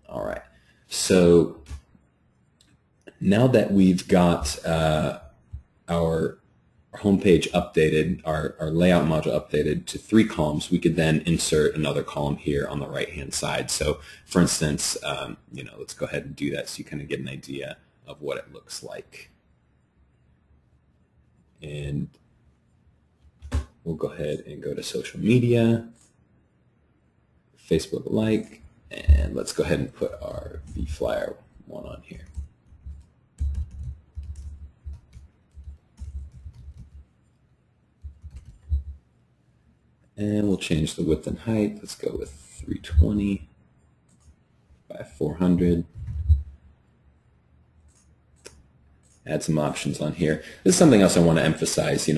All right. So now that we've got our homepage updated, our layout module updated to 3 columns, we could then insert another column here on the right-hand side. So, for instance, let's go ahead and do that so you kind of get an idea of what it looks like. And we'll go ahead and go to social media, Facebook like, and let's go ahead and put our vFlyer one on here. And we'll change the width and height. Let's go with 320 by 400. Add some options on here. This is something else I want to emphasize,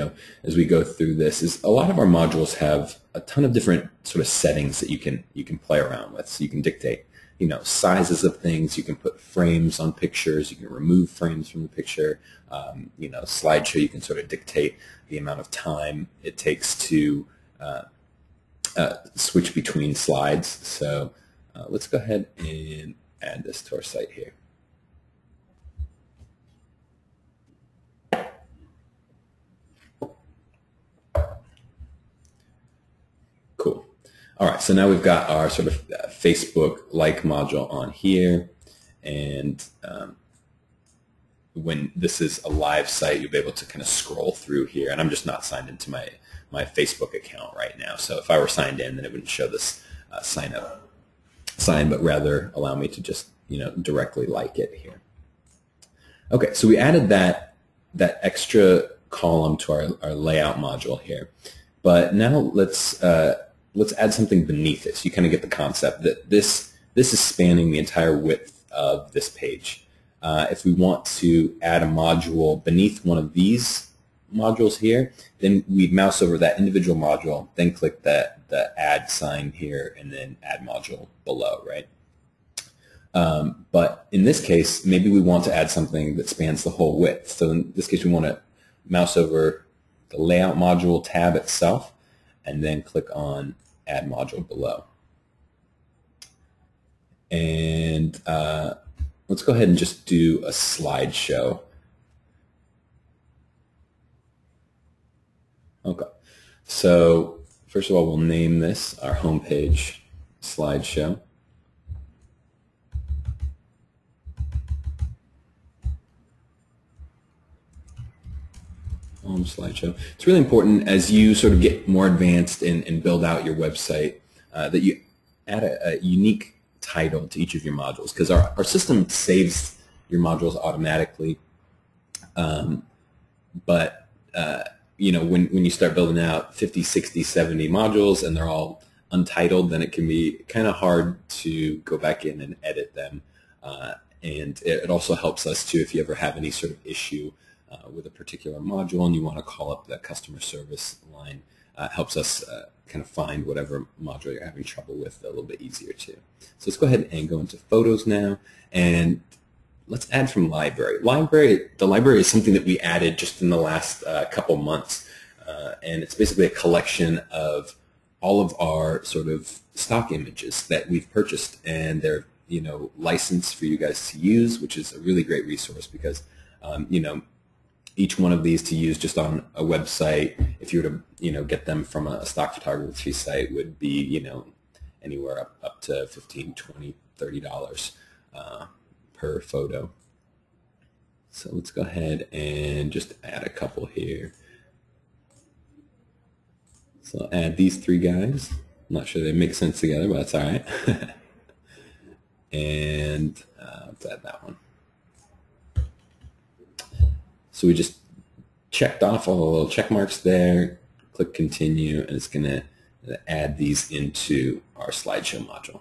as we go through this, is a lot of our modules have a ton of different sort of settings that you can play around with. So you can dictate, sizes of things. You can put frames on pictures. You can remove frames from the picture. Slideshow, you can sort of dictate the amount of time it takes to switch between slides. So let's go ahead and add this to our site here. Cool. All right, so now we've got our sort of Facebook-like module on here, and when this is a live site, you'll be able to kind of scroll through here, and I'm just not signed into my Facebook account right now. So if I were signed in, then it wouldn't show this sign, but rather allow me to just directly like it here. Okay, so we added that extra column to our layout module here, but now let's add something beneath it, so you kind of get the concept that this is spanning the entire width of this page. If we want to add a module beneath one of these modules here, then we'd mouse over that individual module, then click the add sign here, and then add module below, right? But in this case, maybe we want to add something that spans the whole width. So in this case, we want to mouse over the layout module tab itself, and then click on add module below. And let's go ahead and just do a slideshow. Okay, so first of all, we'll name this our homepage slideshow. Slideshow. It's really important as you sort of get more advanced and build out your website that you add a unique title to each of your modules, because our system saves your modules automatically. When you start building out 50, 60, 70 modules and they're all untitled, then it can be kind of hard to go back in and edit them. And it also helps us too if you ever have any sort of issue with a particular module and you want to call up the customer service line. It helps us kind of find whatever module you're having trouble with a little bit easier too. So let's go ahead and go into photos now, and let's add from library. The library is something that we added just in the last couple months, and it's basically a collection of all of our sort of stock images that we've purchased, and they're licensed for you guys to use, which is a really great resource because each one of these to use just on a website, if you were to get them from a stock photography site, would be anywhere up to $15, $20, $30 per photo. So let's go ahead and just add a couple here. So I'll add these 3 guys. I'm not sure they make sense together, but that's all right. And let's add that one. So we just checked off all the little check marks there, click continue, and it's going to add these into our slideshow module.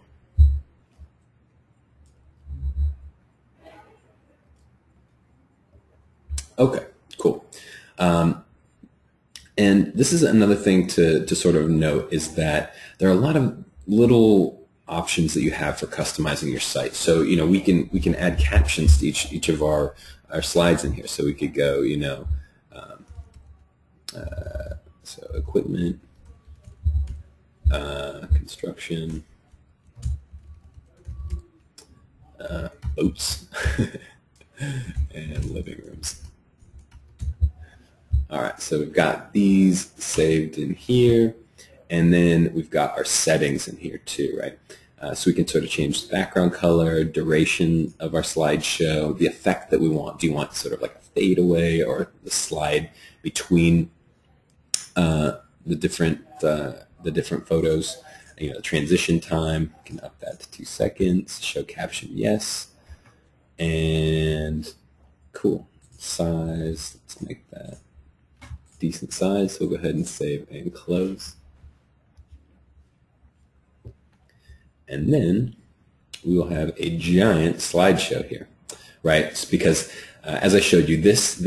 Okay, cool. And this is another thing to sort of note, is that there are a lot of little options that you have for customizing your site. So we can add captions to each of our slides in here. So we could go so equipment, construction, boats, and living rooms. All right, so we've got these saved in here, and then we've got our settings in here too, right? So we can sort of change the background color, duration of our slideshow, the effect that we want. Do you want sort of like a fade away or the slide between the different photos? You know, transition time, you can up that to 2 seconds. Show caption, yes. And cool. Size, let's make that decent size. So we'll go ahead and save and close. And then we will have a giant slideshow here, right? It's because as I showed you, this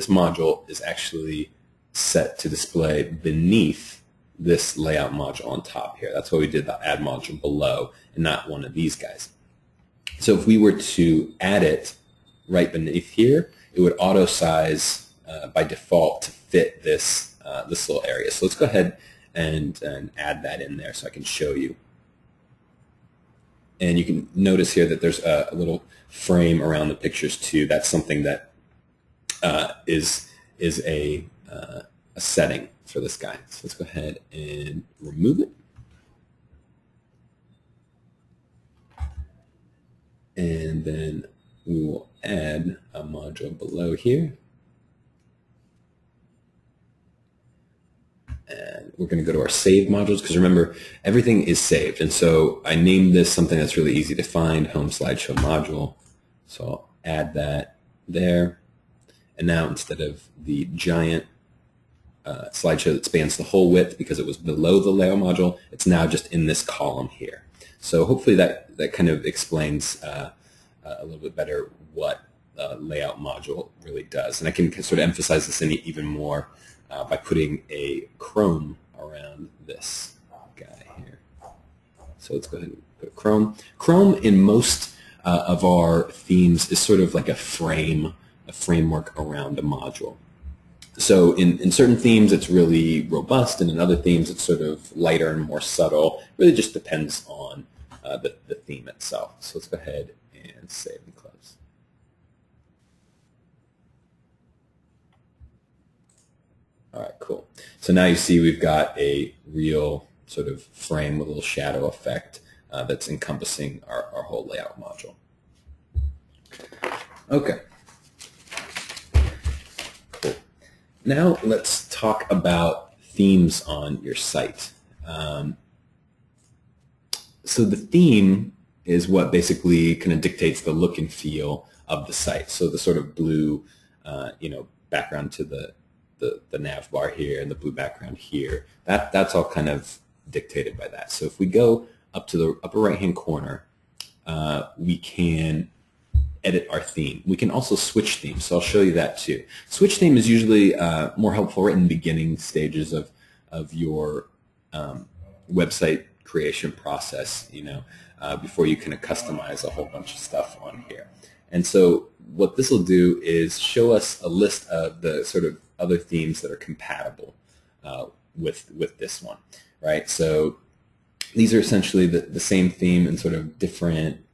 module is actually set to display beneath this layout module on top here. That's why we did the add module below and not one of these guys. So if we were to add it right beneath here, it would auto size by default to fit this this little area. So let's go ahead and add that in there so I can show you. And you can notice here that there's a little frame around the pictures too. That's something that is a setting for this guy. So let's go ahead and remove it. And then we will add a module below here. And we're going to go to our save modules because remember, everything is saved. And so I named this something that's really easy to find, home slideshow module. So I'll add that there. And now instead of the giant slideshow that spans the whole width because it was below the layout module, it's now just in this column here. So hopefully that kind of explains a little bit better what layout module really does. And I can sort of emphasize this even more by putting a Chrome around this guy here. So let's go ahead and put Chrome. Chrome in most of our themes is sort of like a framework around a module. So in certain themes it's really robust, and in other themes it's sort of lighter and more subtle. It really just depends on the theme itself. So let's go ahead and save and close. All right, cool. So now you see we've got a real sort of frame with a little shadow effect that's encompassing our whole layout module. Okay. Cool. Now let's talk about themes on your site. So the theme is what basically kind of dictates the look and feel of the site. So the sort of blue, background to the nav bar here and the blue background here, that's all kind of dictated by that. So if we go up to the upper right hand corner, we can edit our theme. We can also switch themes, so I'll show you that too. Switch theme is usually more helpful right in the beginning stages of your website creation process, before you kind of customize a whole bunch of stuff on here. And so what this will do is show us a list of the sort of other themes that are compatible with this one, right? So these are essentially the same theme in sort of different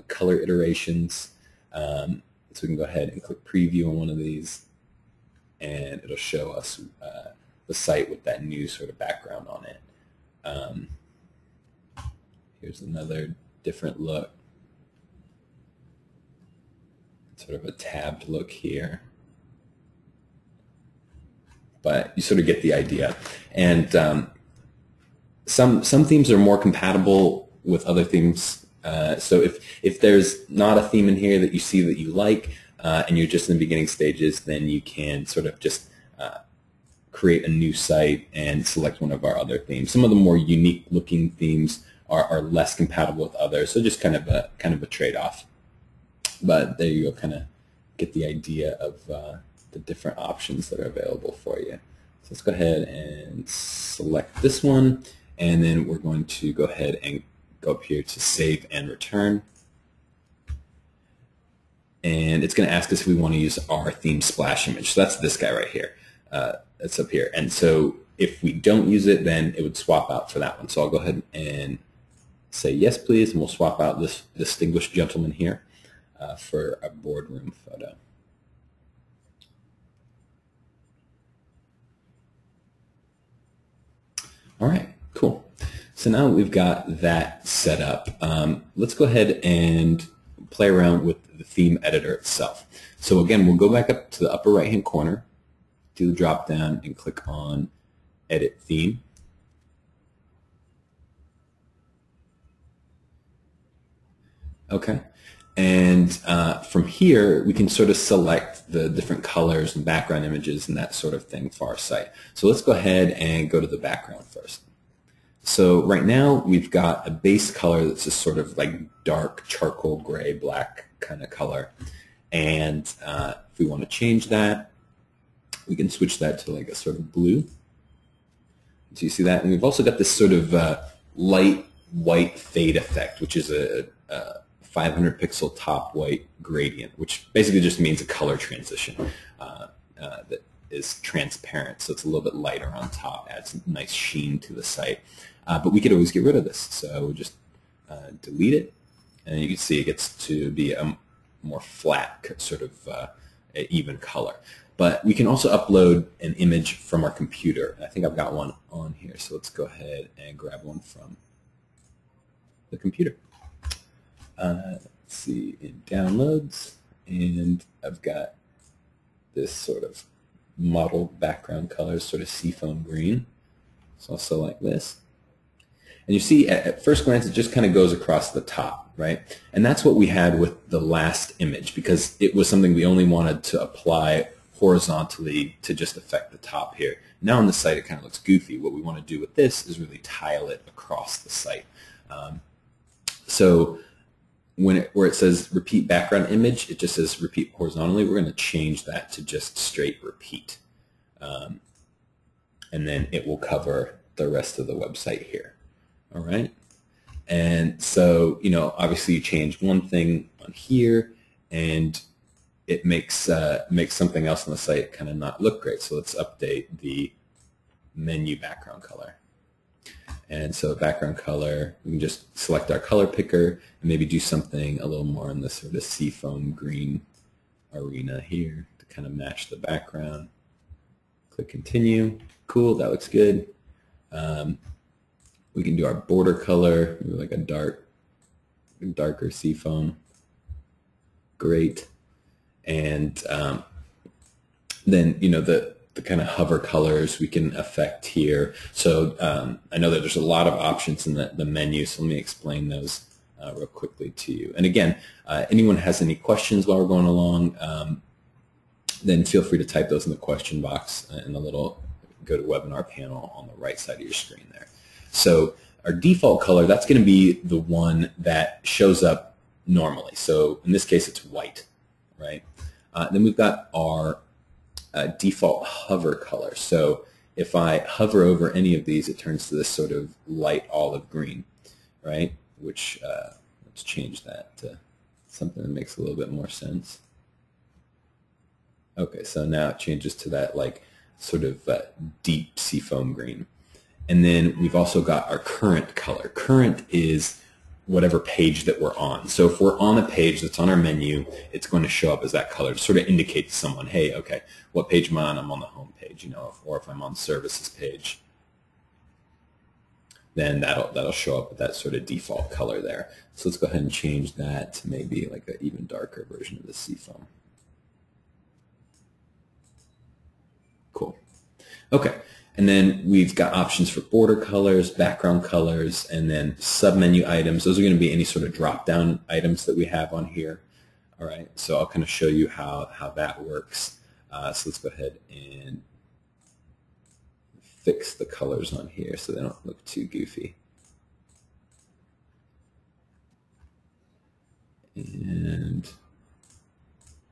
color iterations. So we can go ahead and click preview on one of these, and it'll show us the site with that new sort of background on it. Here's another different look, sort of a tabbed look here. But you sort of get the idea. And some themes are more compatible with other themes. So if there's not a theme in here that you see that you like, and you're just in the beginning stages, then you can sort of just create a new site and select one of our other themes. Some of the more unique looking themes are less compatible with others, so just kind of a trade-off. But there you go, kind of get the idea of the different options that are available for you. So let's go ahead and select this one, and then we're going to go ahead and go up here to save and return. And it's going to ask us if we want to use our theme splash image. So that's this guy right here. That's up here. And so if we don't use it, then it would swap out for that one. So I'll go ahead and say yes, please, and we'll swap out this distinguished gentleman here for a boardroom photo. All right, cool. So now we've got that set up. Let's go ahead and play around with the theme editor itself. So again, we'll go back up to the upper right-hand corner, do the drop down, and click on Edit Theme. Okay. And from here, we can sort of select the different colors and background images and that sort of thing for our site. So let's go ahead and go to the background first. So right now, we've got a base color that's just sort of like dark charcoal gray, black kind of color. And if we want to change that, we can switch that to like a sort of blue. So you see that? And we've also got this sort of light white fade effect, which is a 500 pixel top white gradient, which basically just means a color transition that is transparent. So it's a little bit lighter on top, adds a nice sheen to the site. But we could always get rid of this. So we'll just delete it. And you can see it gets to be a more flat, sort of even color. But we can also upload an image from our computer. I think I've got one on here. So let's go ahead and grab one from the computer. Let's see, in downloads, and I've got this sort of model background color, sort of seafoam green. So I'll select this. And you see, at first glance, it just kind of goes across the top, right? And that's what we had with the last image, because it was something we only wanted to apply horizontally to just affect the top here. Now on the site, it kind of looks goofy. What we want to do with this is really tile it across the site. So where it says repeat background image, it just says repeat horizontally. We're going to change that to just straight repeat. And then it will cover the rest of the website here. All right. And so, you know, obviously you change one thing on here and it makes something else on the site kind of not look great. So let's update the menu background color. And so background color, we can just select our color picker and maybe do something a little more in the sort of seafoam green arena here to kind of match the background. Click continue. Cool, that looks good. We can do our border color, maybe like a darker seafoam. Great. And then, you know, the kind of hover colors we can affect here. So I know that there's a lot of options in the menu, so let me explain those real quickly to you. And again, anyone has any questions while we're going along, then feel free to type those in the question box in the little GoToWebinar panel on the right side of your screen there. So our default color, that's going to be the one that shows up normally. So in this case, it's white, right? Then we've got our default hover color. So if I hover over any of these, it turns to this sort of light olive green, right? Which, let's change that to something that makes a little bit more sense. Okay, so now it changes to that like sort of deep seafoam green. And then we've also got our current color. Current is whatever page that we're on. So if we're on a page that's on our menu, it's going to show up as that color to sort of indicate to someone, hey, okay, what page am I on? I'm on the home page, you know, or if I'm on services page, then that'll show up with that sort of default color there. So let's go ahead and change that to maybe like an even darker version of the seafoam. Cool. Okay. And then we've got options for border colors, background colors, and then submenu items. Those are going to be any sort of drop-down items that we have on here. All right, so I'll kind of show you how that works. So let's go ahead and fix the colors on here so they don't look too goofy. And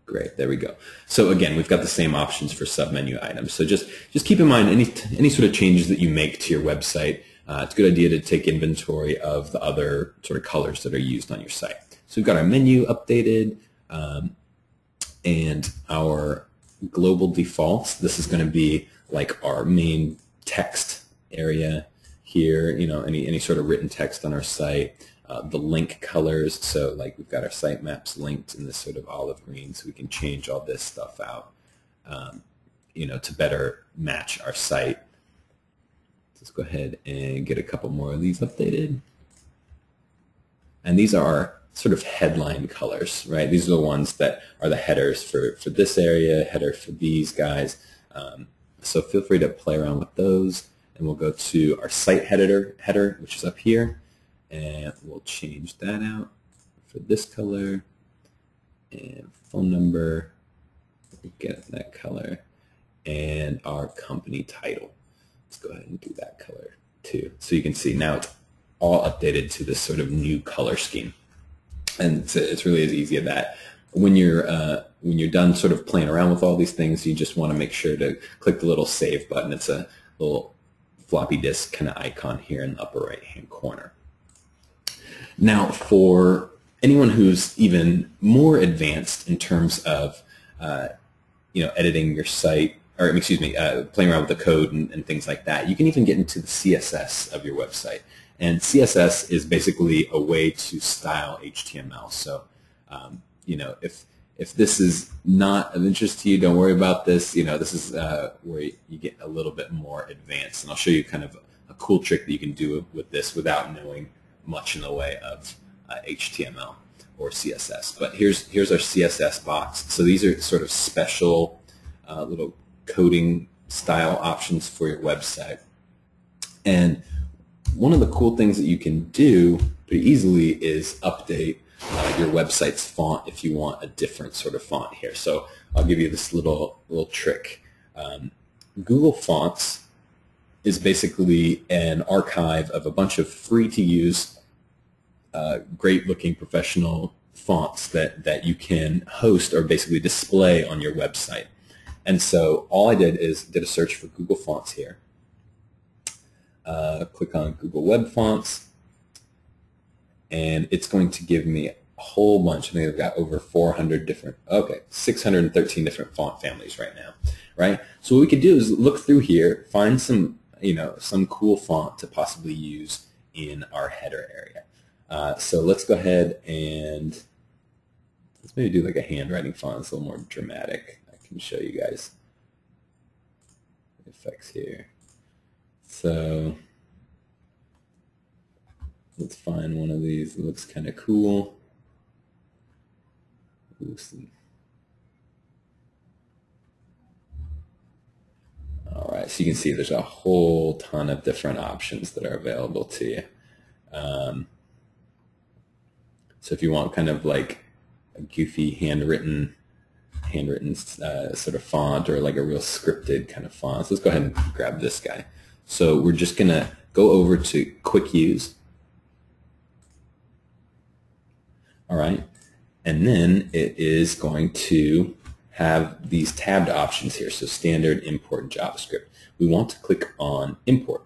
great, there we go. So again, we've got the same options for submenu items. So just keep in mind any sort of changes that you make to your website. It's a good idea to take inventory of the other sort of colors that are used on your site. So we've got our menu updated and our global defaults. This is going to be like our main text area here, any sort of written text on our site, the link colors. So like we've got our sitemaps linked in this sort of olive green, so we can change all this stuff out, to better match our site. Let's go ahead and get a couple more of these updated. And these are our sort of headline colors, right? These are the ones that are the headers for this area, header for these guys. So feel free to play around with those. And we'll go to our site header, which is up here. And we'll change that out for this color. And phone number, we'll get that color. And our company title. Let's go ahead and do that color too. So you can see now it's all updated to this sort of new color scheme. And it's really as easy as that. When you're done sort of playing around with all these things, you just want to make sure to click the little save button. It's a little floppy disk kind of icon here in the upper right hand corner. Now for anyone who's even more advanced in terms of editing your site, or excuse me, playing around with the code and things like that, you can even get into the CSS of your website. And CSS is basically a way to style HTML. So, if this is not of interest to you, don't worry about this. This is where you get a little bit more advanced. And I'll show you kind of a cool trick that you can do with this without knowing much in the way of HTML or CSS. But here's our CSS box. So these are sort of special little coding style options for your website. And one of the cool things that you can do pretty easily is update your website's font if you want a different sort of font here. So I'll give you this little trick. Google Fonts is basically an archive of a bunch of free-to-use, great-looking professional fonts that you can host or basically display on your website. And so all I did is did a search for Google Fonts here. Click on Google Web Fonts, and it's going to give me a whole bunch. I think I've got over 400 different, 613 different font families right now, right? So what we could do is look through here, find some, some cool font to possibly use in our header area. So let's go ahead and let's maybe do like a handwriting font. It's a little more dramatic. I can show you guys the effects here. So let's find one of these that looks kind of cool. All right, so you can see there's a whole ton of different options that are available to you. So if you want kind of like a goofy handwritten sort of font, or like a real scripted kind of font, so let's go ahead and grab this guy. So we're just going to go over to Quick Use. All right. And then it is going to have these tabbed options here. So Standard, Import, and JavaScript. We want to click on Import.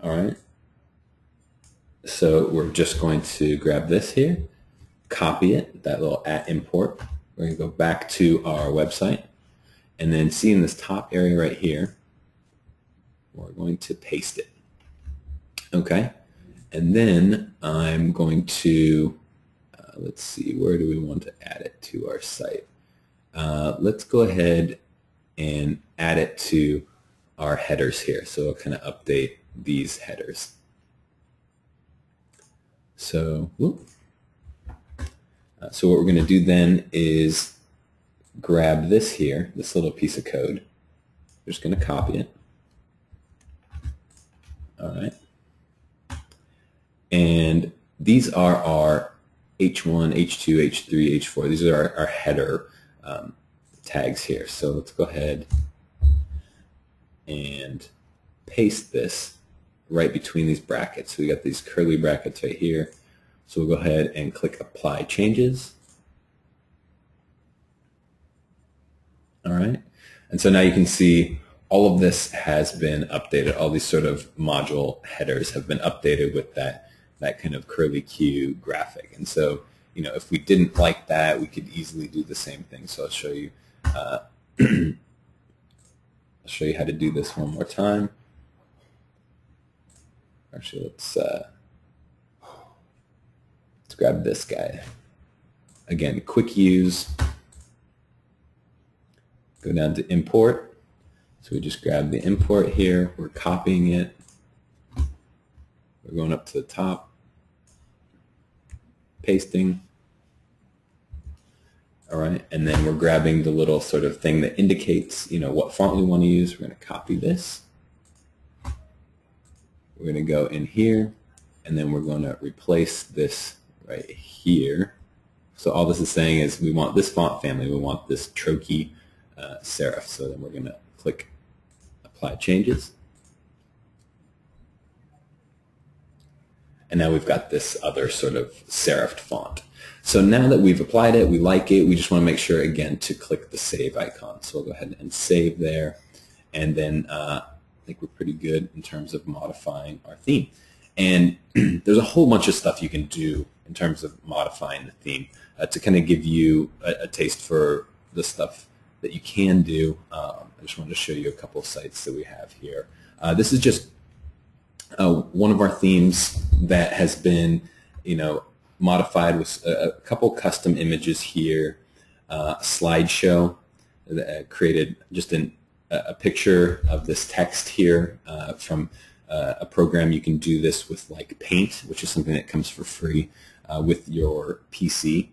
All right. So we're just going to grab this here, copy it, that little @import. We're going to go back to our website. And then see in this top area right here, we're going to paste it. Okay. And then I'm going to, let's see, where do we want to add it to our site? Let's go ahead and add it to our headers here. So I'll kind of update these headers. So, so what we're going to do then is grab this here, this little piece of code. We're just going to copy it. All right. And these are our H1, H2, H3, H4. These are our header tags here. So let's go ahead and paste this right between these brackets. So we got these curly brackets right here. So we'll go ahead and click Apply Changes. All right. And so now you can see all of this has been updated. All these sort of module headers have been updated with that kind of curly Q graphic. And so, if we didn't like that, we could easily do the same thing. So I'll show you. I'll show you how to do this one more time. Actually, let's grab this guy. Again, quick use. Go down to import. So we just grab the import here. We're copying it. We're going up to the top, pasting. All right, and then we're grabbing the little sort of thing that indicates, what font we want to use. We're going to copy this. We're going to go in here, and then we're going to replace this right here. So all this is saying is we want this font family. We want this Trochee serif. So then we're going to click Apply Changes. And now we've got this other sort of serifed font. So now that we've applied it, we like it, we just want to make sure, again, to click the Save icon. So we'll go ahead and save there. And then I think we're pretty good in terms of modifying our theme. And there's a whole bunch of stuff you can do in terms of modifying the theme to kind of give you a taste for the stuff that you can do. I just wanted to show you a couple of sites that we have here. This is just one of our themes that has been, modified with a couple custom images here, a slideshow that created just a picture of this text here from a program. You can do this with like Paint, which is something that comes for free with your PC.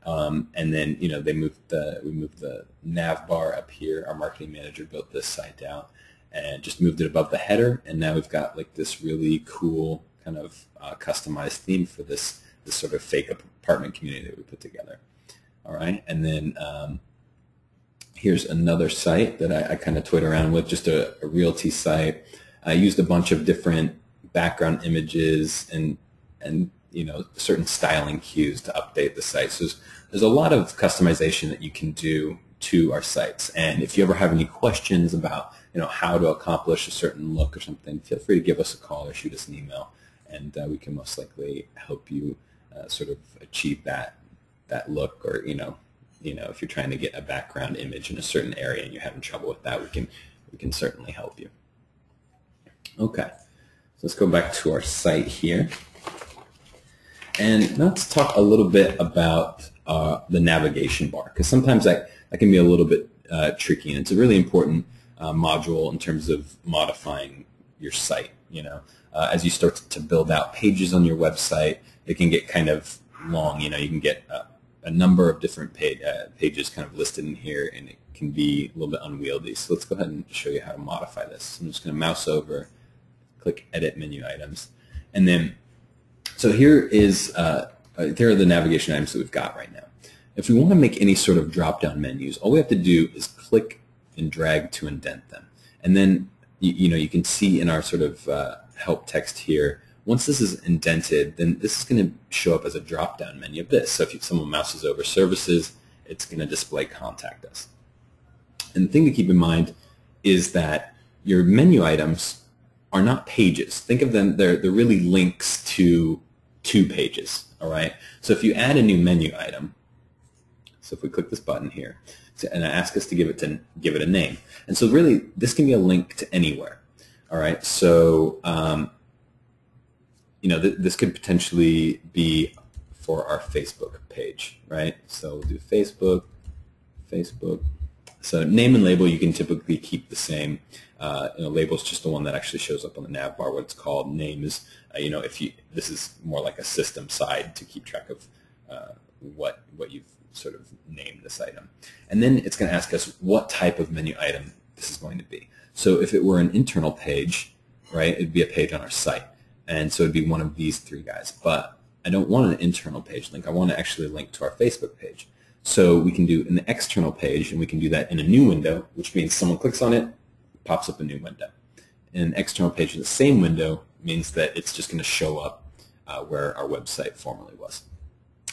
And then, we moved the nav bar up here. Our marketing manager built this site out and just moved it above the header. And now we've got like this really cool kind of customized theme for this sort of fake apartment community that we put together. All right, and then here's another site that I kind of toyed around with, just a realty site. I used a bunch of different background images and certain styling cues to update the site. So there's a lot of customization that you can do to our sites. And if you ever have any questions about how to accomplish a certain look or something, feel free to give us a call or shoot us an email, and we can most likely help you sort of achieve that look. Or if you're trying to get a background image in a certain area and you're having trouble with that, we can certainly help you. Okay, so let's go back to our site here, and let's talk a little bit about the navigation bar, because sometimes that can be a little bit tricky, and it's a really important module in terms of modifying your site. As you start to build out pages on your website, it can get kind of long. You can get a number of different pages kind of listed in here, and it can be a little bit unwieldy. So let's go ahead and show you how to modify this. I'm just going to mouse over, click Edit Menu Items, and then so here are the navigation items that we've got right now. If we want to make any sort of drop-down menus, all we have to do is click and drag to indent them, and then you can see in our sort of help text here, once this is indented, then this is going to show up as a drop-down menu of this. So if someone mouses over services, it's going to display Contact Us. And the thing to keep in mind is that your menu items are not pages. Think of them, they're really links to two pages, all right? So if you add a new menu item, so if we click this button here, and I ask us to give it a name. And so really, this can be a link to anywhere, all right? So this could potentially be for our Facebook page, right? So we'll do Facebook. So name and label, you can typically keep the same. Label is just the one that actually shows up on the nav bar. What it's called, name is, this is more like a system side to keep track of what you've sort of named this item. And then it's going to ask us what type of menu item this is going to be. So if it were an internal page, right, it'd be a page on our site. And so it'd be one of these three guys. But I don't want an internal page link. I want to actually link to our Facebook page. So we can do an external page, and we can do that in a new window, which means someone clicks on it, pops up a new window. An external page in the same window means that it's just going to show up where our website formerly was.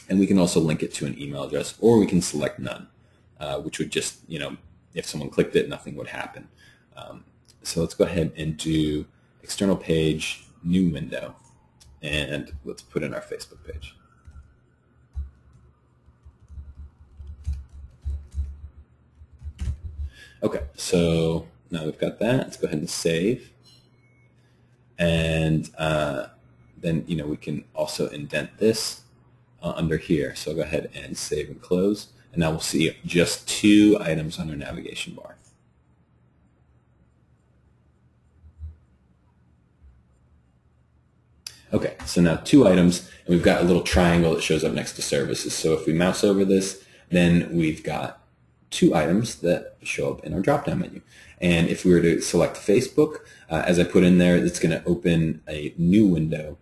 And we can also link it to an email address, or we can select none, which would just, if someone clicked it, nothing would happen. So let's go ahead and do external page, new window, and let's put in our Facebook page. Okay, so now we've got that. Let's go ahead and save. And then we can also indent this under here. So I'll go ahead and save and close. And now we'll see just 2 items on our navigation bar. Okay, so now 2 items, and we've got a little triangle that shows up next to services. So if we mouse over this, then we've got 2 items that show up in our drop-down menu. And if we were to select Facebook, as I put in there, it's going to open a new window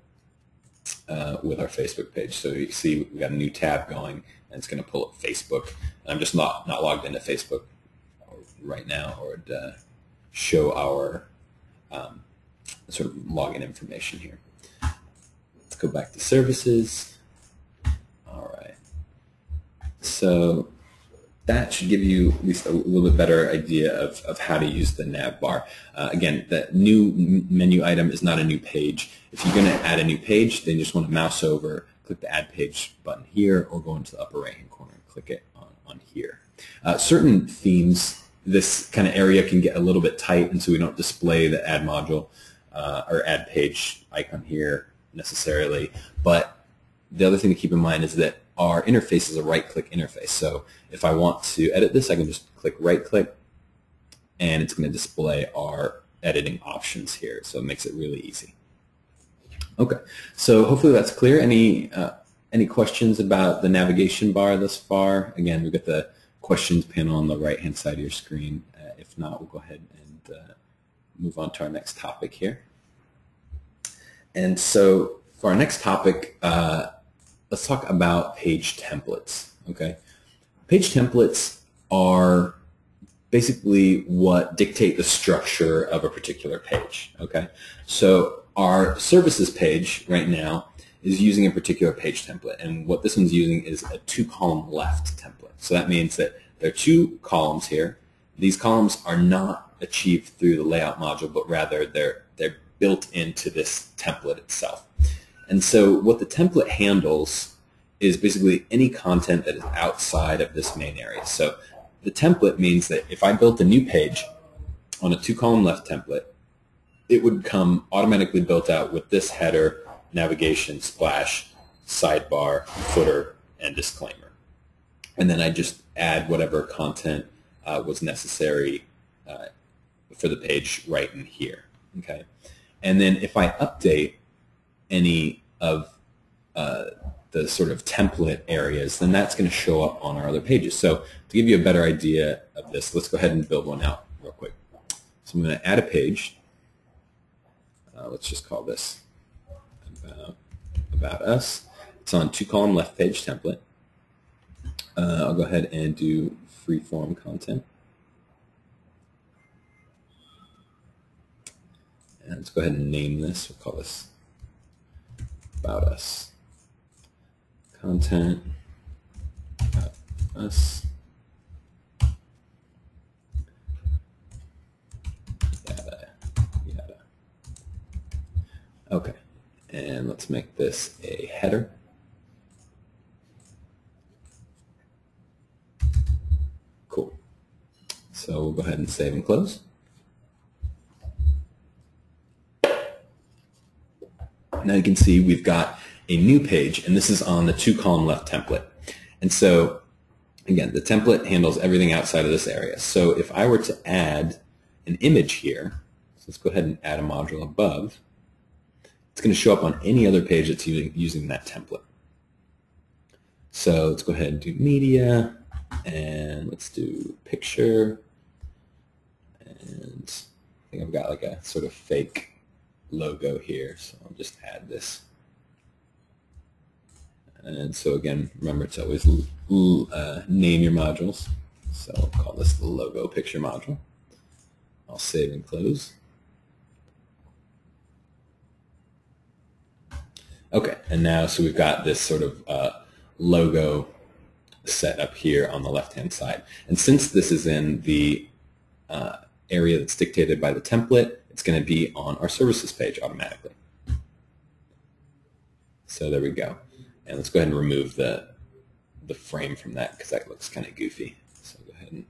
with our Facebook page. So you see we've got a new tab going, and it's going to pull up Facebook. And I'm just not logged into Facebook right now, or show our sort of login information here. Let's go back to services. All right. So that should give you at least a little bit better idea of how to use the nav bar. Again, the new menu item is not a new page. If you're going to add a new page, then you just want to mouse over, click the Add Page button here, or go into the upper right-hand corner and click it on here. Certain themes, this kind of area can get a little bit tight, and so we don't display the Add Module or Add Page icon here necessarily. But the other thing to keep in mind is that our interface is a right-click interface. So if I want to edit this, I can just click right-click, and it's going to display our editing options here. So it makes it really easy. Okay, so hopefully that's clear. Any questions about the navigation bar thus far? Again, we've got the questions panel on the right-hand side of your screen. If not, we'll go ahead and move on to our next topic here. And so for our next topic, let's talk about page templates. Okay, page templates are basically what dictate the structure of a particular page. Okay, so our services page right now is using a particular page template, and what this one's using is a 2-column left template. So that means that there are 2 columns here. These columns are not achieved through the layout module, but rather they're built into this template itself. And so what the template handles is basically any content that is outside of this main area. So the template means that if I built a new page on a 2-column left template, it would come automatically built out with this header, navigation, splash, sidebar, footer, and disclaimer. And then I just add whatever content was necessary for the page right in here. Okay. And then if I update any of the sort of template areas, then that's going to show up on our other pages. So to give you a better idea of this, let's go ahead and build one out real quick. So I'm going to add a page. Let's just call this about us. It's on 2-column left page template. I'll go ahead and do free-form content. And let's go ahead and name this. We'll call this about us. Content about us. Yada, yada. Okay, and let's make this a header. Cool. So we'll go ahead and save and close. Now you can see we've got a new page, and this is on the 2-column left template. And so, again, the template handles everything outside of this area. So if I were to add an image here, so let's go ahead and add a module above, it's going to show up on any other page that's using that template. So let's go ahead and do media, and let's do picture, and I think I've got like a sort of fake logo here, so I'll just add this. And so again, remember to always name your modules. So I'll call this the logo picture module. I'll save and close. Okay, and now so we've got this sort of logo set up here on the left-hand side. And since this is in the area that's dictated by the template, it's going to be on our services page automatically. So there we go. And let's go ahead and remove the frame from that because that looks kind of goofy. So go ahead and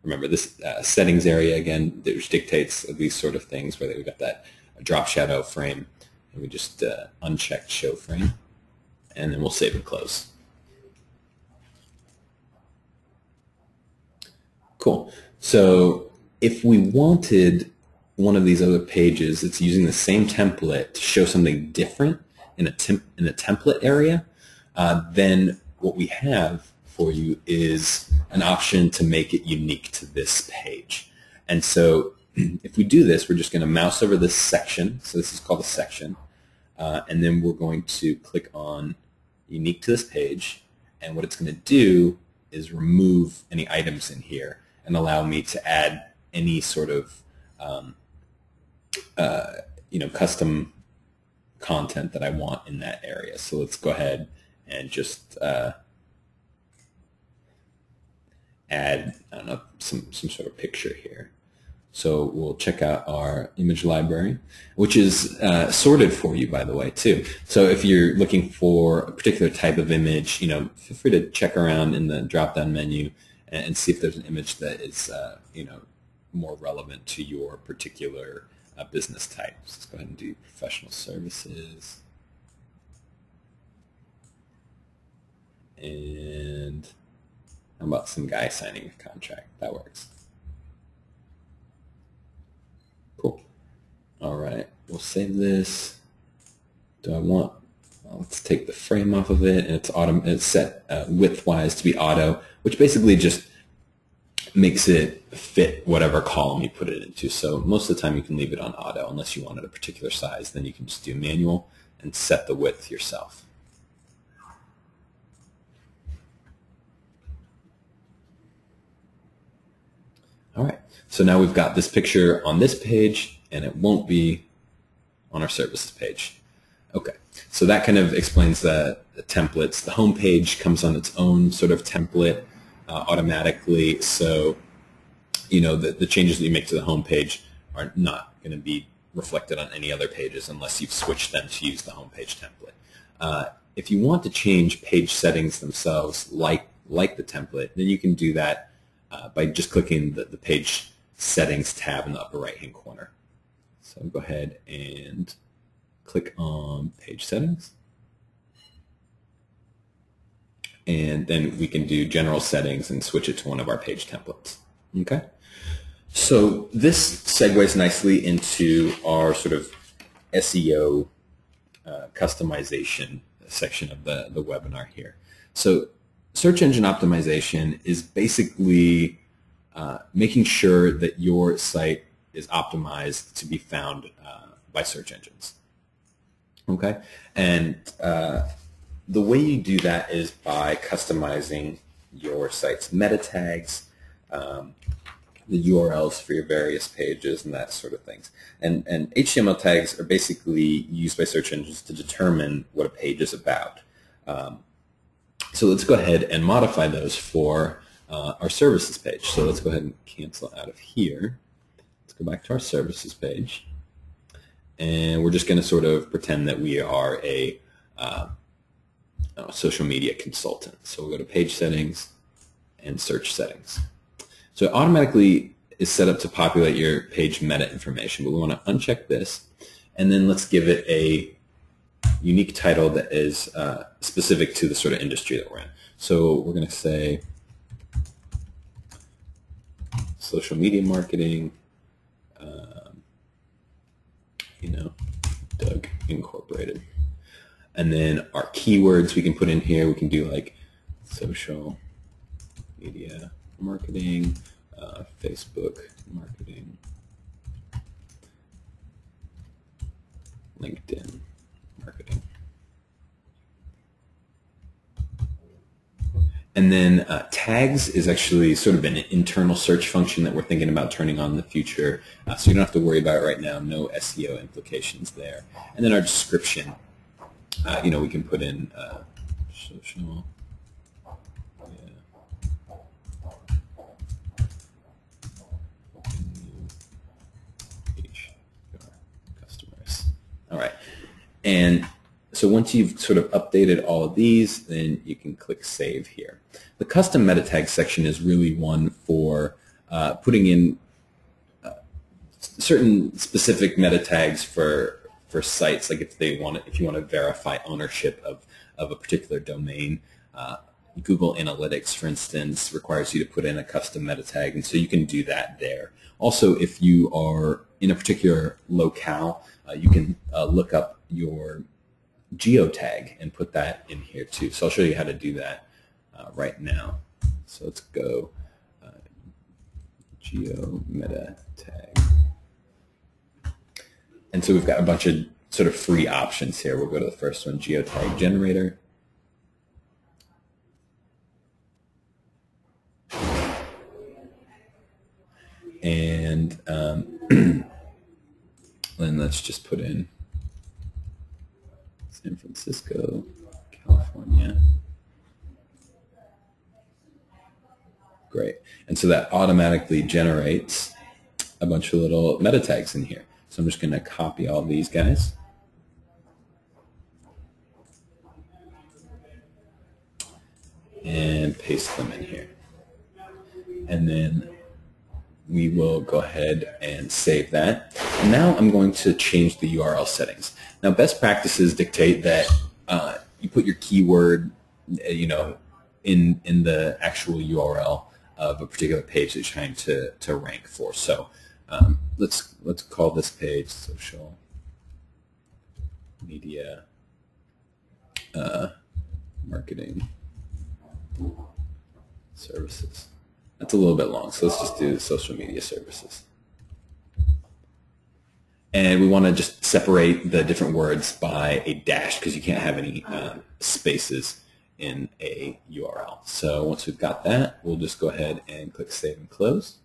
remember this settings area again, which dictates these sort of things, where we've got that drop shadow frame, and we just uncheck show frame, and then we'll save and close. Cool. So if we wanted one of these other pages that's using the same template to show something different in the template area, then what we have for you is an option to make it unique to this page. And so if we do this, we're just going to mouse over this section. So this is called a section. And then we're going to click on unique to this page. And what it's going to do is remove any items in here and allow me to add any sort of custom content that I want in that area. So let's go ahead and just add, I don't know, some sort of picture here. So we'll check out our image library, which is sorted for you, by the way, too. So if you're looking for a particular type of image, feel free to check around in the drop-down menu and see if there's an image that is, more relevant to your particular business type. So let's go ahead and do professional services. And how about some guy signing a contract? That works. Cool. All right, we'll save this. Do I want, well, let's take the frame off of it, and it's set width-wise to be auto, which basically just makes it fit whatever column you put it into. So most of the time you can leave it on auto unless you wanted a particular size. Then you can just do manual and set the width yourself. All right, so now we've got this picture on this page, and it won't be on our services page. Okay, so that kind of explains the templates. The home page comes on its own sort of template automatically, so the changes that you make to the home page are not going to be reflected on any other pages unless you've switched them to use the home page template. If you want to change page settings themselves like the template, then you can do that by just clicking the page settings tab in the upper right hand corner. So go ahead and click on page settings, and then we can do general settings and switch it to one of our page templates. Okay, so this segues nicely into our sort of SEO customization section of the webinar here. So search engine optimization is basically making sure that your site is optimized to be found by search engines. Okay, and the way you do that is by customizing your site's meta tags, the URLs for your various pages, and that sort of things. And HTML tags are basically used by search engines to determine what a page is about. So let's go ahead and modify those for our services page. So let's go ahead and cancel out of here. Let's go back to our services page. And we're just going to sort of pretend that we are a social media consultant. So we'll go to page settings and search settings. So it automatically is set up to populate your page meta information, but we want to uncheck this, and then let's give it a unique title that is specific to the sort of industry that we're in. So we're going to say social media marketing, Doug Incorporated. And then our keywords we can put in here. We can do like social media marketing, Facebook marketing, LinkedIn marketing. And then tags is actually sort of an internal search function that we're thinking about turning on in the future. So you don't have to worry about it right now. No SEO implications there. And then our description, we can put in social. Customers. All right. And so once you've sort of updated all of these, then you can click Save here. The custom meta tag section is really one for putting in certain specific meta tags for sites, like if you want to verify ownership of a particular domain. Google Analytics, for instance, requires you to put in a custom meta tag, and so you can do that there. Also, if you are in a particular locale, you can look up your geotag and put that in here too. So I'll show you how to do that right now. So let's go geo meta tag. And so we've got a bunch of sort of free options here. We'll go to the first one, geotag generator. And then let's just put in San Francisco, California. Great. And so that automatically generates a bunch of little meta tags in here. So I'm just going to copy all these guys. And paste them in here. And then we will go ahead and save that. And now I'm going to change the URL settings. Now, best practices dictate that you put your keyword, in the actual URL of a particular page that you're trying to rank for. So let's call this page social media marketing services. That's a little bit long, so let's just do social media services. And we want to just separate the different words by a dash because you can't have any spaces in a URL. So once we've got that, we'll just go ahead and click Save and Close.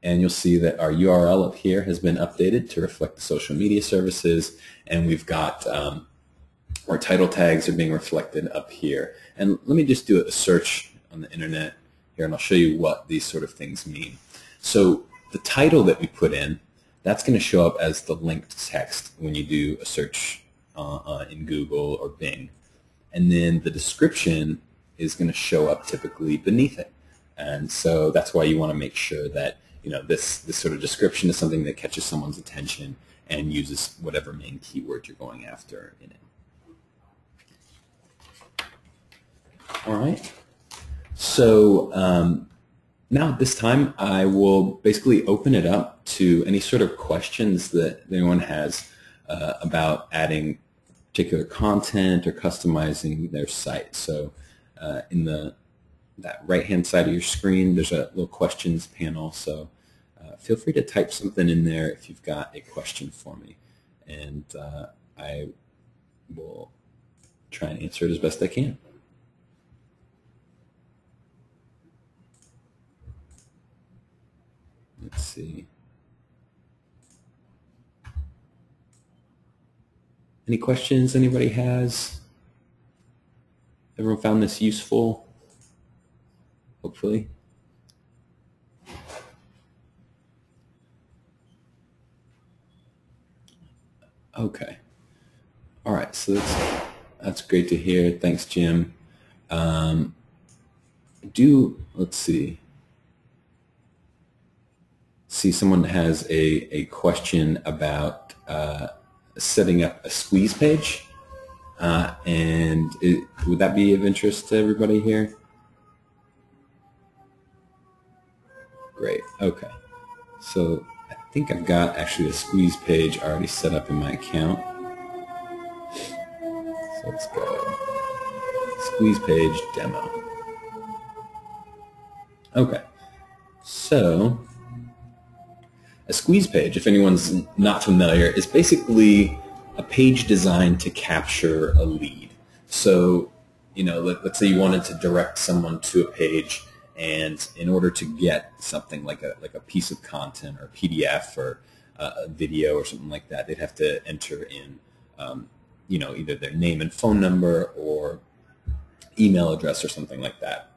And you'll see that our URL up here has been updated to reflect the social media services, and we've got our title tags are being reflected up here. And let me just do a search on the internet here, and I'll show you what these sort of things mean. So the title that we put in, that's going to show up as the linked text when you do a search in Google or Bing. And then the description is going to show up typically beneath it. And so that's why you want to make sure that this sort of description is something that catches someone's attention and uses whatever main keyword you're going after in it. All right. So now at this time, I will basically open it up to any sort of questions that anyone has about adding particular content or customizing their site. So in that right-hand side of your screen, there's a little questions panel. So feel free to type something in there if you've got a question for me, and I will try and answer it as best I can. Let's see. Any questions anybody has? Everyone found this useful? Hopefully. Okay. All right. So that's great to hear. Thanks, Jim. Let's see. See, someone has a question about setting up a squeeze page, and would that be of interest to everybody here? Great. Okay. So I think I've got actually a squeeze page already set up in my account. So let's go. Squeeze page demo. Okay. So a squeeze page, if anyone's not familiar, is basically a page designed to capture a lead. So, let's say you wanted to direct someone to a page, and in order to get something like a piece of content or PDF or a video or something like that, they'd have to enter in, either their name and phone number or email address or something like that.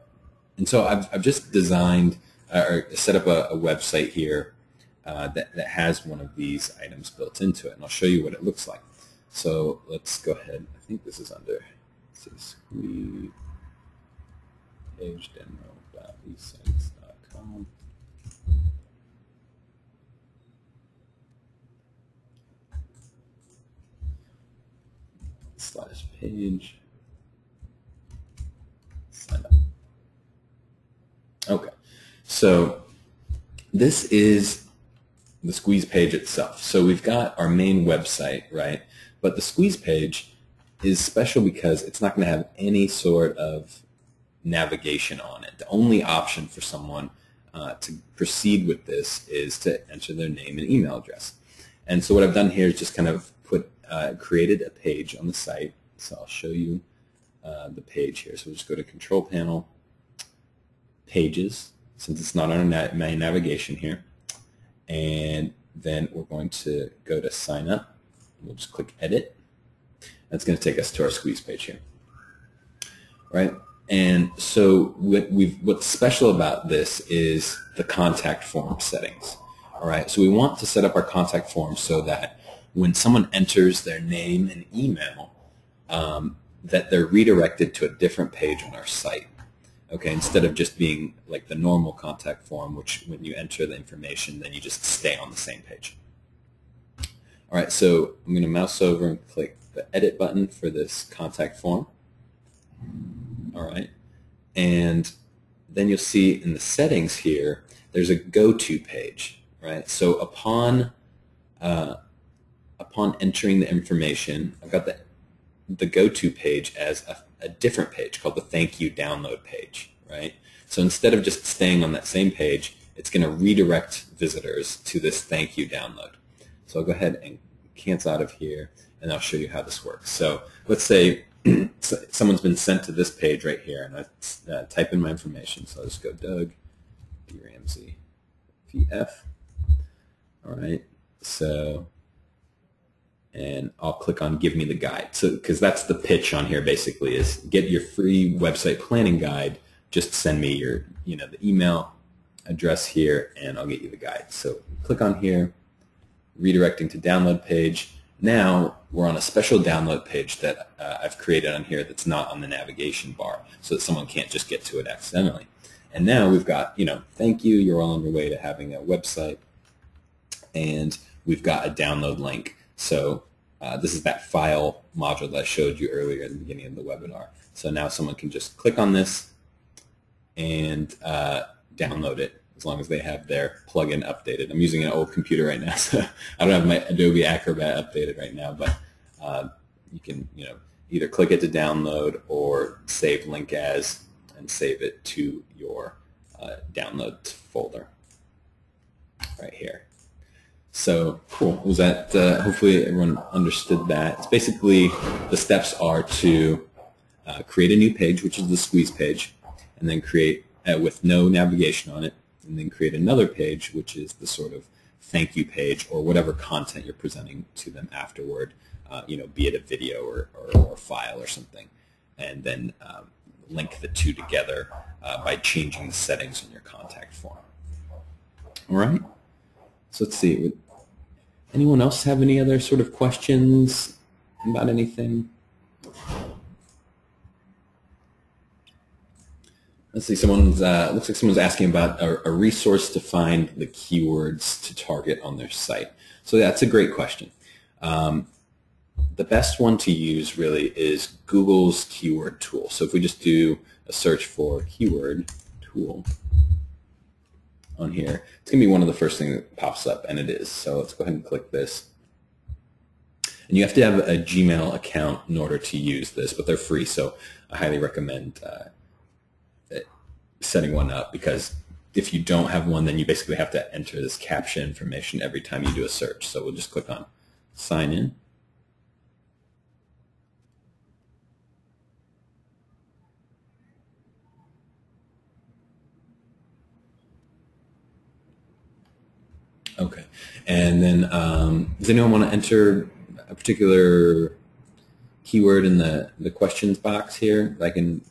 And so I've just designed or set up a website here that has one of these items built into it, and I'll show you what it looks like. So let's go ahead. I think this is under squeeze page demo.esites.com. Slash page. Sign up. Okay, so this is the squeeze page itself. So we've got our main website, right? But the squeeze page is special because it's not going to have any sort of navigation on it. The only option for someone to proceed with this is to enter their name and email address. And so what I've done here is just kind of created a page on the site. So I'll show you the page here. So we'll just go to Control Panel, Pages, since it's not on our main navigation here. And then we're going to go to Sign Up. We'll just click Edit. That's going to take us to our squeeze page here. Right? And so what's special about this is the contact form settings. All right? So we want to set up our contact form so that when someone enters their name and email, that they're redirected to a different page on our site. Okay, instead of just being like the normal contact form, which when you enter the information, then you just stay on the same page. All right, so I'm going to mouse over and click the Edit button for this contact form. All right, and then you'll see in the settings here, there's a go-to page, right? So upon entering the information, I've got the go-to page as a different page called the thank you download page, right? So instead of just staying on that same page, it's going to redirect visitors to this thank you download. So I'll go ahead and cancel out of here, and I'll show you how this works. So let's say someone's been sent to this page right here, and I type in my information. So I'll just go Doug B. Ramsey VF. All right, so, and I'll click on Give Me the Guide. So, because that's the pitch on here basically, is get your free website planning guide. Just send me your, the email address here, and I'll get you the guide. So click on here, redirecting to download page. Now we're on a special download page that I've created on here that's not on the navigation bar, so that someone can't just get to it accidentally. And now we've got, thank you, you're all on your way to having a website, and we've got a download link. So this is that file module that I showed you earlier at the beginning of the webinar. So now someone can just click on this and download it, as long as they have their plugin updated. I'm using an old computer right now, so I don't have my Adobe Acrobat updated right now, but you can either click it to download or save link as and save it to your downloads folder right here. So cool. Was that hopefully everyone understood that? It's basically, the steps are to create a new page, which is the squeeze page, and then create with no navigation on it, and then create another page, which is the sort of thank you page or whatever content you're presenting to them afterward, be it a video or a file or something, and then link the two together by changing the settings on your contact form. All right. So let's see. Would anyone else have any other sort of questions about anything? Let's see. Looks like someone's asking about a resource to find the keywords to target on their site. So that's a great question. The best one to use really is Google's keyword tool. So if we just do a search for keyword tool on here, it's going to be one of the first things that pops up, and it is. So let's go ahead and click this. And you have to have a Gmail account in order to use this, but they're free, so I highly recommend setting one up, because if you don't have one, then you basically have to enter this CAPTCHA information every time you do a search. So we'll just click on Sign In. Okay, and then does anyone want to enter a particular keyword in the questions box here that I can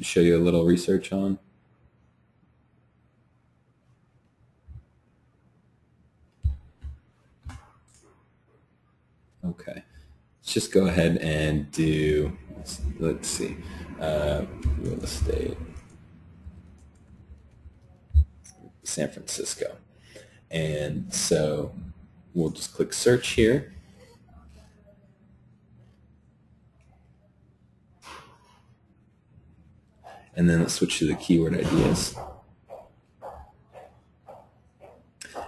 show you a little research on? Okay, let's just go ahead and do, let's see, real estate San Francisco. And so we'll just click search here. And then let's switch to the keyword ideas.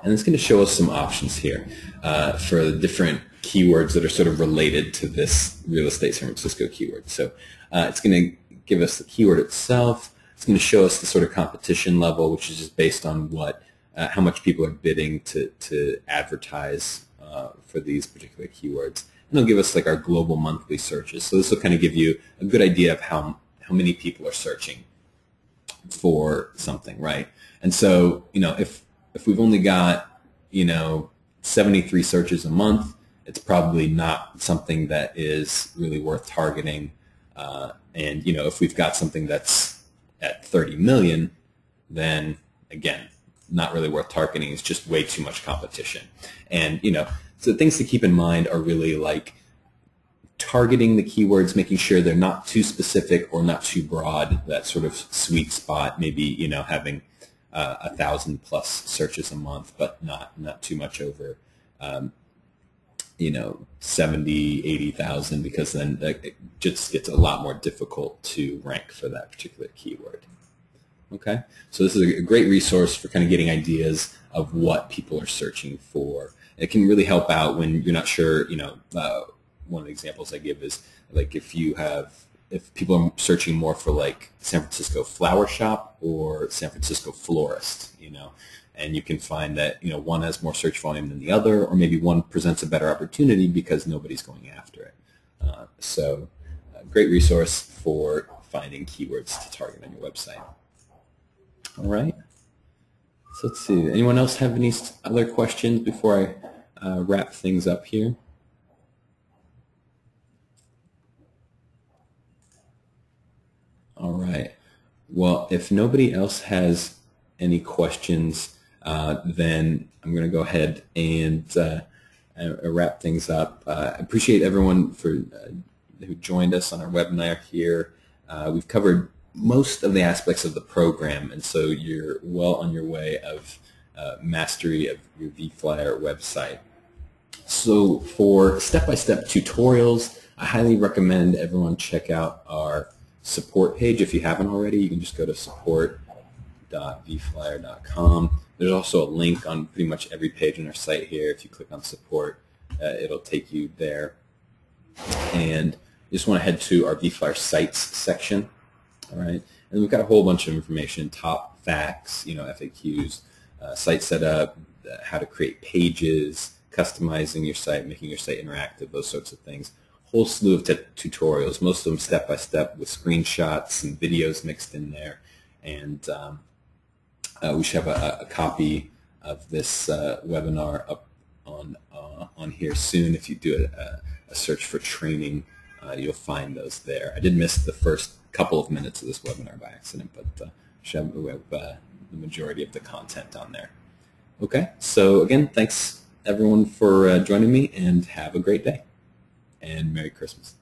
And it's going to show us some options here for the different keywords that are sort of related to this real estate San Francisco keyword. So it's going to give us the keyword itself. It's going to show us the sort of competition level, which is just based on what how much people are bidding to advertise for these particular keywords. And it'll give us like our global monthly searches. So this will kind of give you a good idea of how many people are searching for something, right? And so, if we've only got, 73 searches a month, it's probably not something that is really worth targeting. And, if we've got something that's at 30 million, then again, not really worth targeting. It's just way too much competition. And, so things to keep in mind are really like targeting the keywords, making sure they're not too specific or not too broad, that sort of sweet spot, maybe, having 1,000+ searches a month, but not too much over, 70, 80,000, because then it just gets a lot more difficult to rank for that particular keyword. Okay, so this is a great resource for kind of getting ideas of what people are searching for. It can really help out when you're not sure. One of the examples I give is like if people are searching more for like San Francisco flower shop or San Francisco florist, and you can find that one has more search volume than the other, or maybe one presents a better opportunity because nobody's going after it. So a great resource for finding keywords to target on your website. All right. So let's see. Anyone else have any other questions before I wrap things up here? All right. Well, if nobody else has any questions, then I'm going to go ahead and wrap things up. I appreciate everyone who joined us on our webinar here. We've covered most of the aspects of the program, and so you're well on your way of mastery of your vFlyer website. So for step-by-step tutorials, I highly recommend everyone check out our support page. If you haven't already, you can just go to support.vflyer.com. There's also a link on pretty much every page on our site here. If you click on support, it'll take you there. And you just want to head to our vFlyer sites section. All right, and we've got a whole bunch of information: top facts, FAQs, site setup, how to create pages, customizing your site, making your site interactive, those sorts of things. Whole slew of tutorials, most of them step-by-step with screenshots and videos mixed in there. And we should have a copy of this webinar up on here soon. If you do a search for training, you'll find those there. I did miss the first couple of minutes of this webinar by accident, but we have the majority of the content on there. Okay, so again, thanks everyone for joining me, and have a great day. And Merry Christmas.